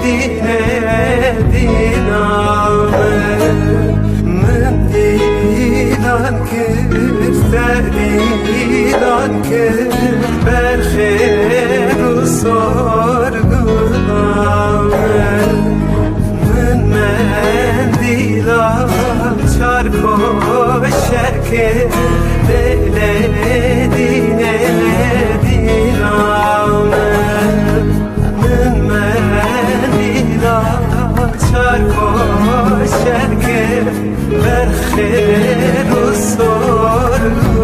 دینه دینامه من دیدان کرد دیدان کرد برخیر و سرگنامه من دیدان چرک و شکر دل دینه دینامه شرکه برخیر و سرگنامه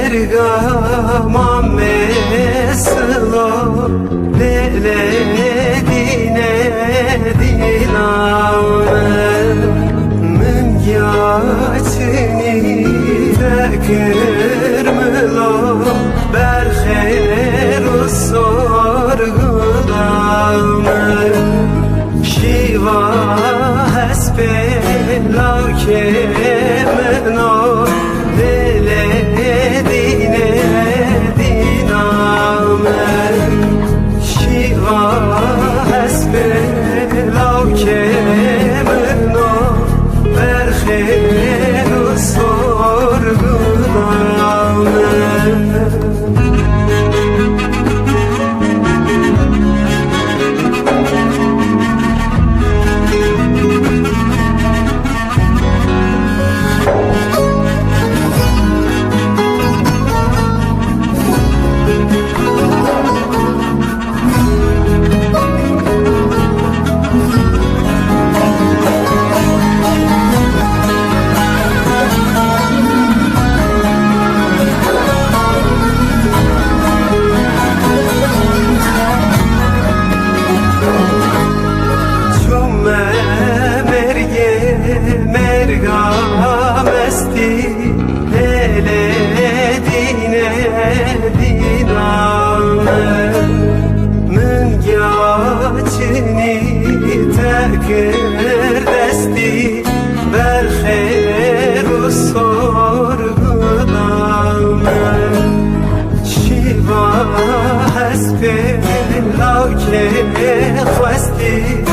مرگام مثلا دل دینه دینامه من گاچنی تکرملا برخیر و سرگنامه شیوا حسب لاکه منو دل دینه دینامه شیوا حسب لاکه منو برخیر و سرگنامه مرگام استی دل دینه دینامه من گاچنی تکر دستی برخیر و سرگنامه شیوا حسب لاکه خواستی